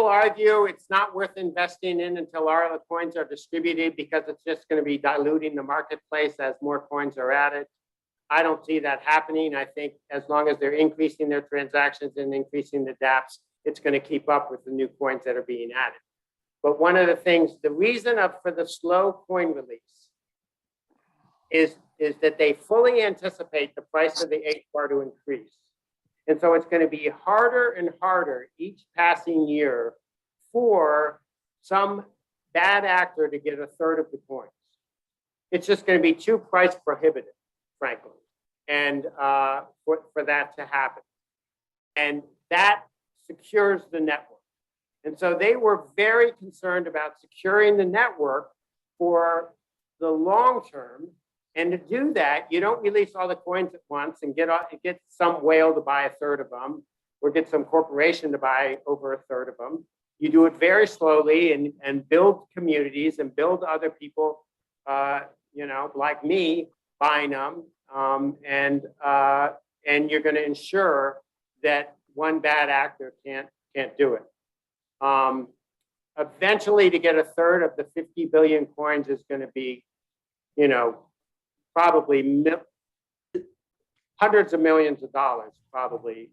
argue it's not worth investing in until all the coins are distributed because it's just going to be diluting the marketplace as more coins are added. I don't see that happening. I think as long as they're increasing their transactions and increasing the dApps, it's going to keep up with the new coins that are being added. But one of the things, the reason for the slow coin release is that they fully anticipate the price of the Hbar to increase. And so it's going to be harder and harder each passing year for some bad actor to get a third of the coins. It's just going to be too price prohibitive, frankly, and for that to happen. And that secures the network. And so they were very concerned about securing the network for the long term. And to do that, you don't release all the coins at once and get some whale to buy a third of them, or get some corporation to buy over a third of them. You do it very slowly and build communities and build other people, you know, like me, buying them. And you're going to ensure that one bad actor can't do it. Eventually, to get a third of the 50 billion coins is going to be, you know, probably hundreds of millions of dollars, probably,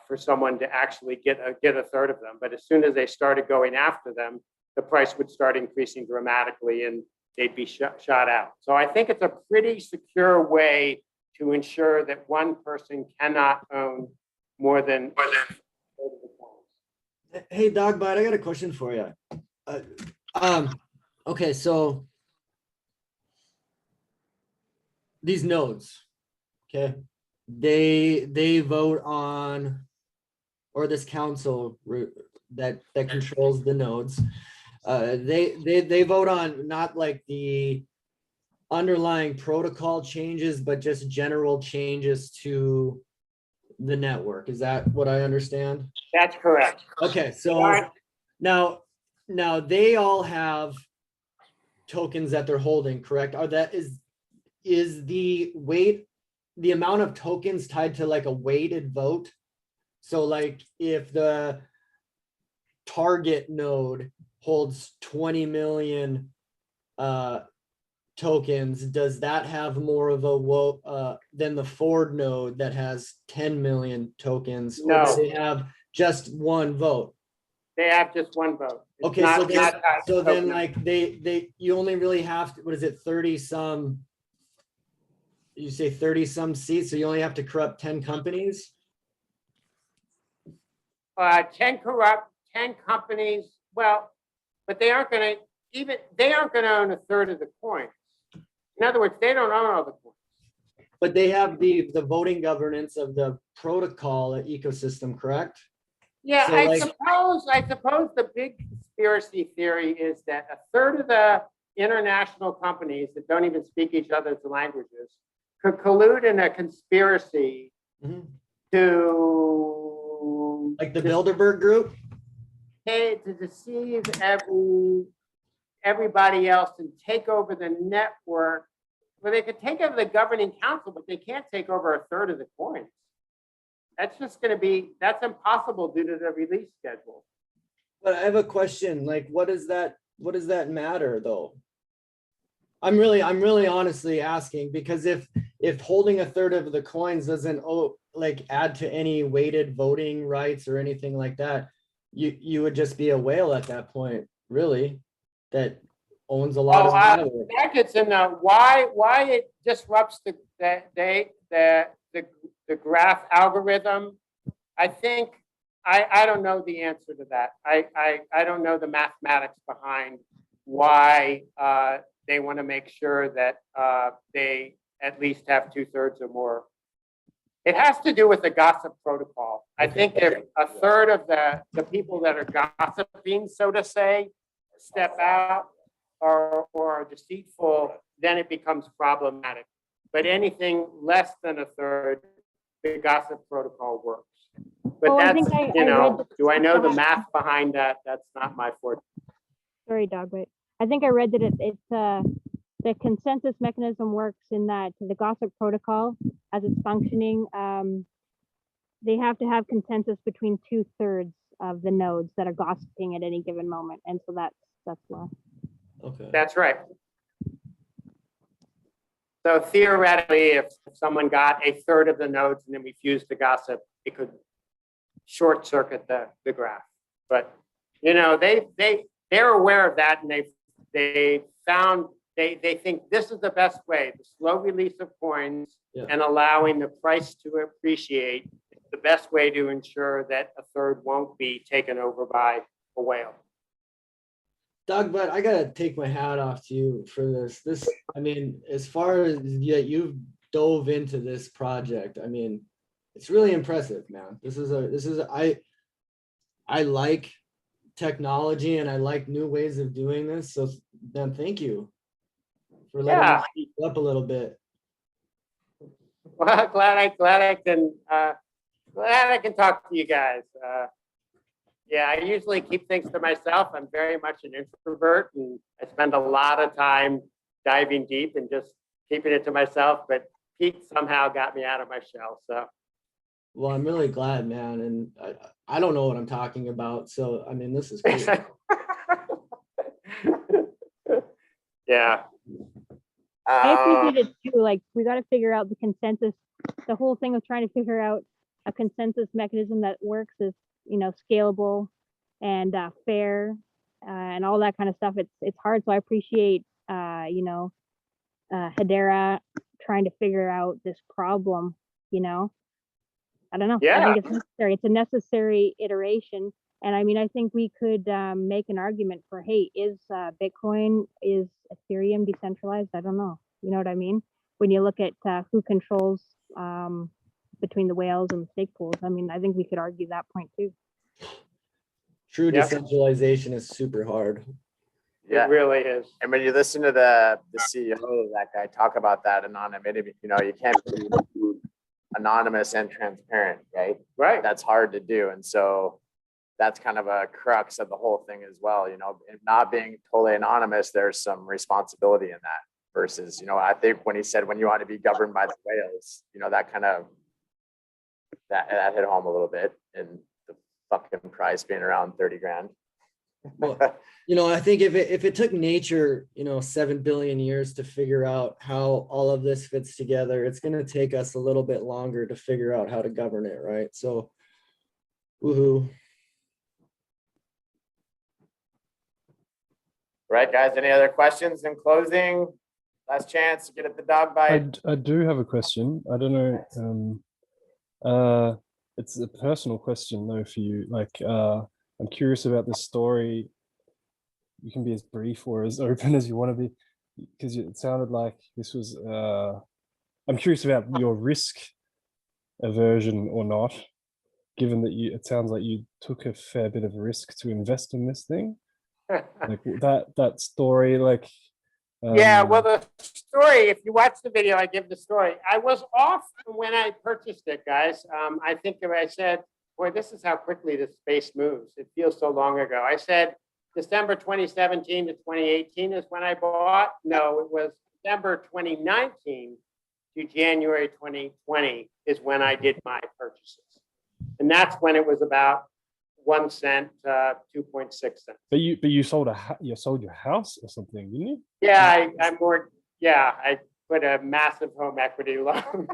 for someone to actually get a third of them. But as soon as they started going after them, the price would start increasing dramatically and they'd be shot out. So I think it's a pretty secure way to ensure that one person cannot own more than. Hey, Dogbite, I got a question for you. Okay, so these nodes, okay, they vote on, or this council that controls the nodes, they vote on not like the underlying protocol changes, but just general changes to the network. Is that what I understand? That's correct. Okay, so Alright. now they all have tokens that they're holding, correct? Is the amount of tokens tied to like a weighted vote? So like if the target node holds 20 million tokens, does that have more of a vote than the Ford node that has 10 million tokens? No. Or do they have just one vote? They have just one vote. It's Okay, not- so then, not tied to so then token. like you only really have to, what is it, 30 some, you say 30 some seats, so you only have to corrupt 10 companies? 10 companies, well, but they aren't gonna own a third of the coins. In other words, they don't own all the coins. But they have the voting governance of the protocol ecosystem, correct? Yeah, So, I like- suppose the big conspiracy theory is that a third of the international companies that don't even speak each other's languages could collude in a conspiracy Mhm. to Like the Bilderberg group? to deceive everybody else and take over the network. Well, they could take over the governing council, but they can't take over a third of the coins. That's just going to be, that's impossible due to the release schedule. But I have a question, like, what does that matter though? I'm really honestly asking, because if holding a third of the coins doesn't like add to any weighted voting rights or anything like that, you would just be a whale at that point, really, that owns a lot of the network. That gets in why it disrupts the graph algorithm. I think I don't know the answer to that. I don't know the mathematics behind why they want to make sure that they at least have 2/3 or more. It has to do with the gossip protocol. I think if a third of the people that are gossiping, so to say, step out or are deceitful, then it becomes problematic. But anything less than a third, the gossip protocol works. But I that's, think you I know, read do I know the math behind that? That's not my forte. Sorry, Dogbite. I think I read that the consensus mechanism works in that the gossip protocol, as it's functioning, they have to have consensus between 2/3 of the nodes that are gossiping at any given moment, and so that's why. Okay. That's right. So theoretically, if someone got a third of the nodes and then refused to gossip, it could short circuit the graph. But you know, they're aware of that, and they think this is the best way, the slow release of coins and allowing the price to appreciate, the best way to ensure that a third won't be taken over by a whale. Dogbite, I gotta take my hat off to you for this. I mean, as far as you've dove into this project, I mean, it's really impressive, man. I like technology and I like new ways of doing this. So then thank you for letting me speak up a little bit. Well, glad I can talk to you guys. Yeah, I usually keep things to myself. I'm very much an introvert, and I spend a lot of time diving deep and just keeping it to myself. But Pete somehow got me out of my shell. So, well, I'm really glad, man. And I don't know what I'm talking about. So, I mean, this is great. Yeah. I appreciate it too. Like, we got to figure out the consensus. The whole thing of trying to figure out a consensus mechanism that works is, you know, scalable and fair and all that kind of stuff. It's hard. So I appreciate, you know, Hbar trying to figure out this problem, you know. I don't know. Yeah. I think it's necessary. It's a necessary iteration. And I mean, I think we could make an argument for, hey, is Bitcoin, is Ethereum decentralized? I don't know. You know what I mean? When you look at who controls between the whales and the stake pools, I mean, I think we could argue that point too. True decentralization is super hard. Yeah. It really is. And when you listen to the CEO of that guy talk about that and on him, you know, you can't anonymous and transparent, right? Right. That's hard to do. And so that's kind of a crux of the whole thing as well. You know, not being totally anonymous, there's some responsibility in that versus, you know, I think when he said, when you want to be governed by the whales, you know, that kind of, that hit home a little bit, and the fucking price being around 30 grand. Well, you know, I think if it took nature, you know, 7 billion years to figure out how all of this fits together, it's going to take us a little bit longer to figure out how to govern it, right? So, woohoo. Right, guys, any other questions in closing? Last chance to get at the dog bite. I do have a question. I don't know. It's a personal question though for you. Like, I'm curious about this story. You can be as brief or as open as you want to be, because it sounded like this was. I'm curious about your risk aversion or not, given that it sounds like you took a fair bit of risk to invest in this thing. Like that story, like. Yeah, well, the story, if you watch the video, I give the story. I was off when I purchased it, guys. I think if I said, boy, this is how quickly the space moves. It feels so long ago. I said December 2017 to 2018 is when I bought. No, it was December 2019 to January 2020 is when I did my purchases. And that's when it was about 1 cent, 2.6 cents. But you sold your house or something, didn't you? Yeah, I put a massive home equity loan.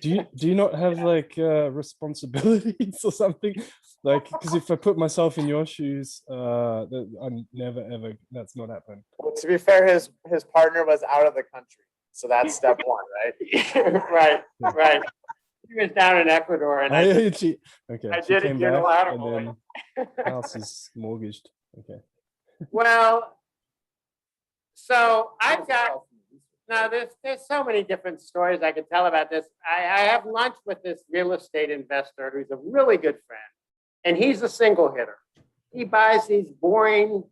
Do you not have like responsibilities or something? Like, because if I put myself in your shoes, I'm never ever. That's not happening. Well, to be fair, his partner was out of the country, so that's step one, right? right. He was down in Ecuador, and I did it unilaterally. And then house is mortgaged. Okay. Well, so I've got now. There's so many different stories I could tell about this. I have lunch with this real estate investor who's a really good friend, and he's a single hitter. He buys these boring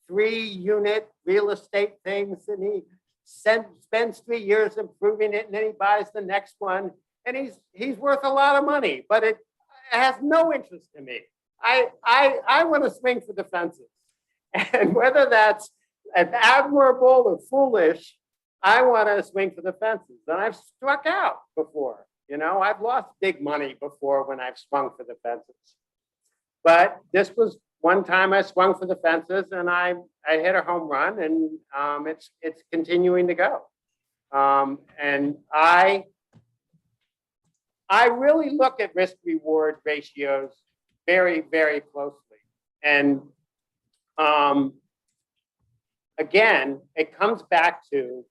3-unit real estate things, and he spends 3 years improving it, and then he buys the next one. And he's worth a lot of money, but it has no interest in me. I want to swing for the fences, and whether that's admirable or foolish, I want to swing for the fences. And I've struck out before. You know, I've lost big money before when I've swung for the fences. But this was one time I swung for the fences, and I hit a home run, and it's continuing to go. And I really look at risk reward ratios very, very closely. And again, it comes back to,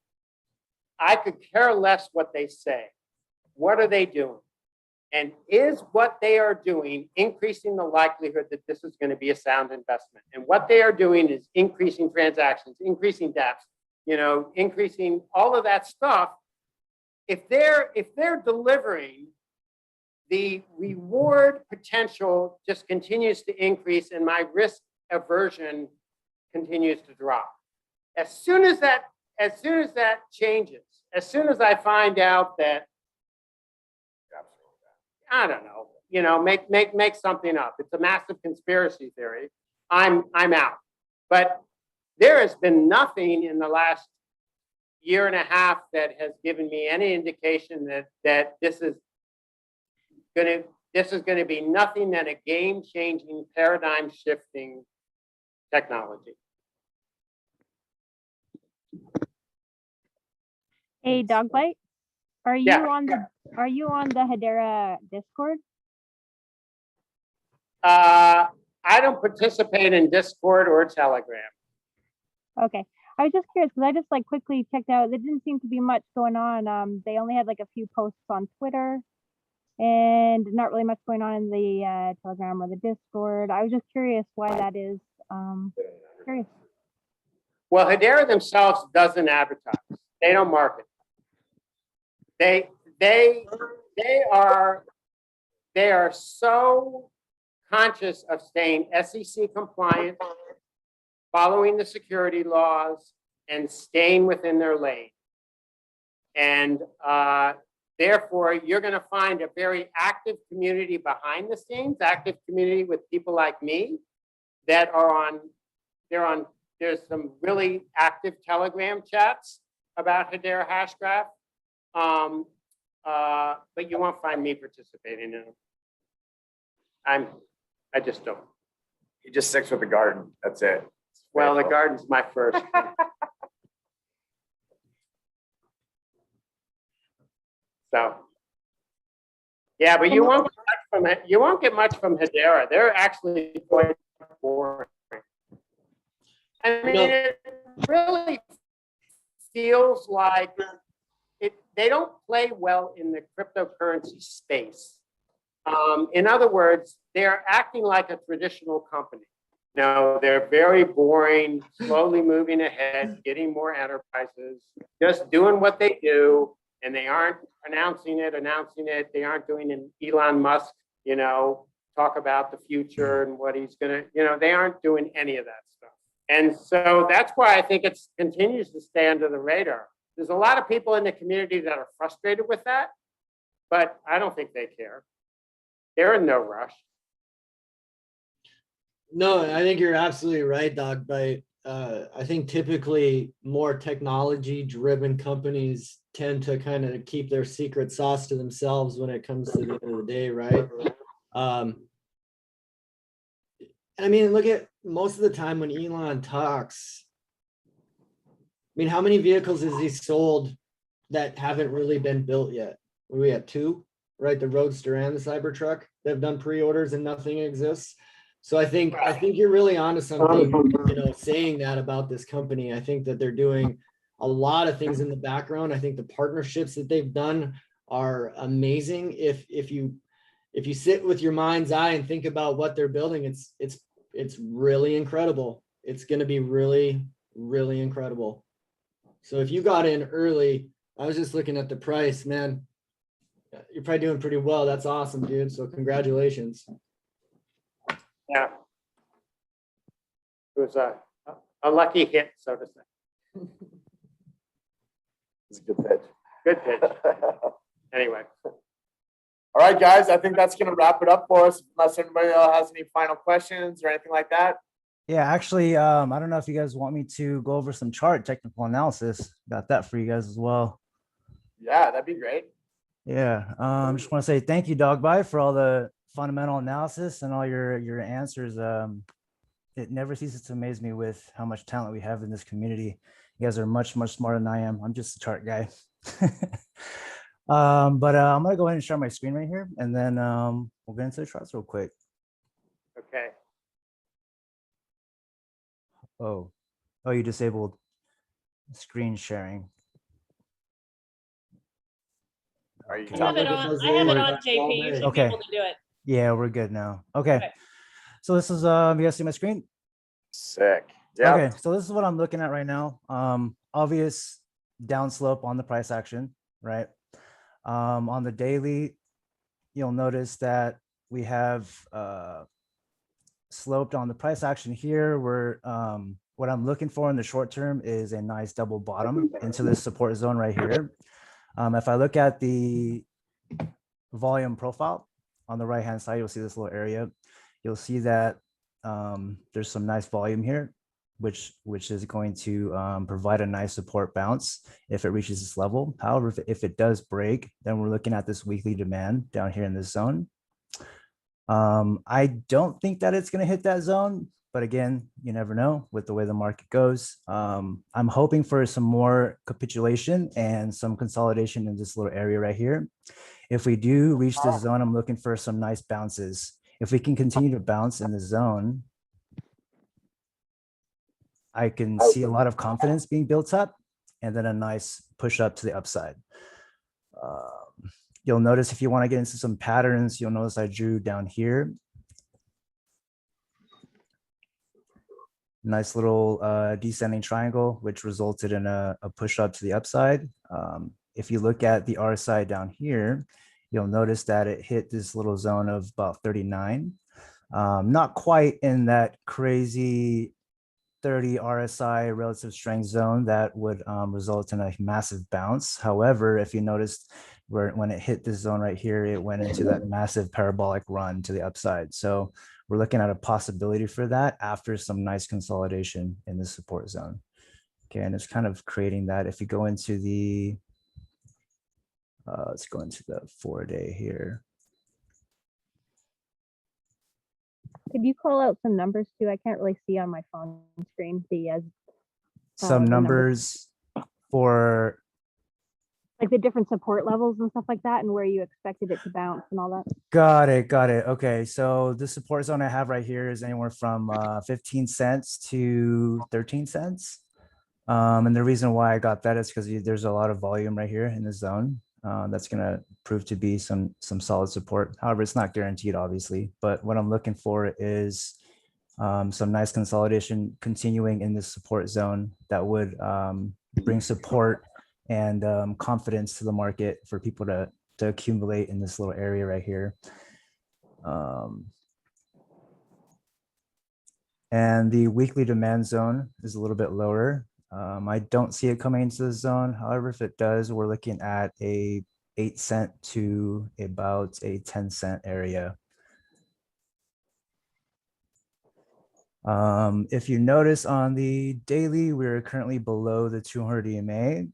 I could care less what they say. What are they doing? And is what they are doing increasing the likelihood that this is going to be a sound investment? And what they are doing is increasing transactions, increasing depth, you know, increasing all of that stuff. If they're delivering, the reward potential just continues to increase, and my risk aversion continues to drop. As soon as that changes, as soon as I find out that, I don't know, you know, make something up. It's a massive conspiracy theory. I'm out. But there has been nothing in the last year and a half that has given me any indication that this is going to be nothing than a game-changing, paradigm-shifting technology. Hey, Dogbite, are you on the Hedera Discord? I don't participate in Discord or Telegram. Okay, I was just curious because I just like quickly checked out. There didn't seem to be much going on. They only had like a few posts on Twitter, and not really much going on in the Telegram or the Discord. I was just curious why that is. Curious. Well, Hedera themselves doesn't advertise. They don't market. They are so conscious of staying SEC compliant, following the security laws, and staying within their lane. And therefore, you're going to find a very active community behind the scenes, active community with people like me that are on, there's some really active Telegram chats about Hedera Hashgraph. But you won't find me participating in them. I just don't. He just sticks with the garden. That's it. Well, the garden's my first. So, yeah, but you won't get much from it. You won't get much from Hedera. They're actually quite boring. I mean, it really feels like they don't play well in the cryptocurrency space. In other words, they're acting like a traditional company. No, they're very boring, slowly moving ahead, getting more enterprises, just doing what they do, and they aren't announcing it. They aren't doing an Elon Musk, talk about the future and what he's gonna, they aren't doing any of that stuff. And so that's why I think it continues to stay under the radar. There's a lot of people in the community that are frustrated with that, but I don't think they care. They're in no rush. No, I think you're absolutely right, Dogbite. I think typically more technology-driven companies tend to kind of keep their secret sauce to themselves when it comes to the end of the day, right? I mean, look at most of the time when Elon talks, I mean, how many vehicles has he sold that haven't really been built yet? We have 2, right? The Roadster and the Cybertruck that have done pre-orders and nothing exists. So I think you're really onto something, saying that about this company. I think that they're doing a lot of things in the background. I think the partnerships that they've done are amazing. If you sit with your mind's eye and think about what they're building, it's really incredible. It's going to be really, really incredible. So if you got in early, I was just looking at the price, man, you're probably doing pretty well. That's awesome, dude. So congratulations. Yeah. It was a lucky hit, so to say. It's a good pitch. Good pitch. Anyway. All right, guys, I think that's going to wrap it up for us, unless anybody else has any final questions or anything like that. Yeah, actually, I don't know if you guys want me to go over some chart technical analysis. Got that for you guys as well. Yeah, that'd be great. Yeah, just want to say thank you, Dogbite, for all the fundamental analysis and all your answers. It never ceases to amaze me with how much talent we have in this community. You guys are much, much smarter than I am. I'm just a chart guy. But I'm gonna go ahead and share my screen right here, and then we'll get into the charts real quick. Okay. Oh, you disabled screen sharing. Are you I have it on JP. You should be able to do it. Yeah, we're good now. Okay. So this is you guys see my screen? Sick. Yeah. Okay, so this is what I'm looking at right now. Obvious downslope on the price action, right? On the daily, you'll notice that we have sloped on the price action here. Where what I'm looking for in the short term is a nice double bottom into this support zone right here. If I look at the volume profile on the right hand side, you'll see this little area. You'll see that there's some nice volume here, which is going to provide a nice support bounce if it reaches this level. However, if it does break, then we're looking at this weekly demand down here in this zone. I don't think that it's going to hit that zone, but again, you never know with the way the market goes. I'm hoping for some more capitulation and some consolidation in this little area right here. If we do reach this zone, I'm looking for some nice bounces. If we can continue to bounce in the zone, I can see a lot of confidence being built up and then a nice push up to the upside. You'll notice if you want to get into some patterns, you'll notice I drew down here. Nice little descending triangle, which resulted in a push up to the upside. If you look at the RSI down here, you'll notice that it hit this little zone of about 39. Not quite in that crazy 30 RSI relative strength zone that would result in a massive bounce. However, if you notice where when it hit this zone right here, it went into that massive parabolic run to the upside. So we're looking at a possibility for that after some nice consolidation in the support zone. Okay, and it's kind of creating that. If you go into the, let's go into the 4-day here. Could you call out some numbers too? I can't really see on my phone screen the Some the numbers for, like the different support levels and stuff like that, and where you expected it to bounce and all that. got it. Okay, so the support zone I have right here is anywhere from 15 cents to 13 cents. And the reason why I got that is because there's a lot of volume right here in the zone. That's going to prove to be some solid support. However, it's not guaranteed, obviously. But what I'm looking for is some nice consolidation continuing in this support zone that would bring support and confidence to the market for people to accumulate in this little area right here. And the weekly demand zone is a little bit lower. I don't see it coming into the zone. However, if it does, we're looking at a 8 cent to about a 10 cent area. If you notice on the daily, we're currently below the 200 EMA.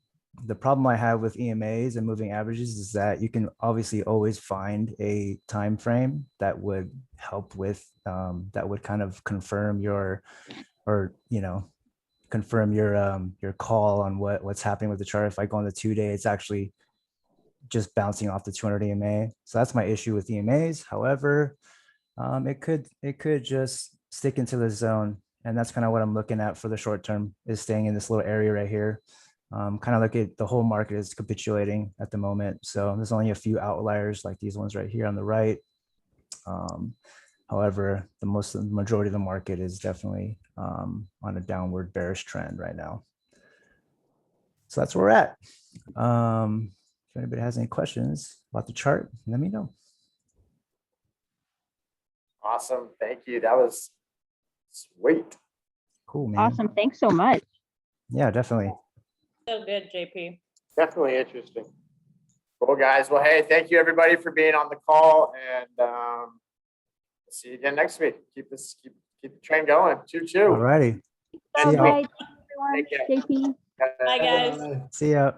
The problem I have with EMAs and moving averages is that you can obviously always find a time frame that would help with that would kind of confirm your, or confirm your call on what's happening with the chart. If I go on the 2-day, it's actually just bouncing off the 200 EMA. So that's my issue with EMAs. However, it could just stick into the zone, and that's kind of what I'm looking at for the short term, is staying in this little area right here. Kind of look at the whole market is capitulating at the moment. So there's only a few outliers like these ones right here on the right. However, the majority of the market is definitely on a downward bearish trend right now. So that's where we're at. If anybody has any questions about the chart, let me know. Awesome. Thank you. That was sweet. Cool, man. Awesome. Thanks so much. Yeah, definitely. So good, JP. Definitely interesting. Cool, guys. Well, hey, thank you everybody for being on the call, and see you again next week. Keep the train going. Choo-choo. All righty. So See ya. great, Take care. everyone. JP. Bye, guys. See ya.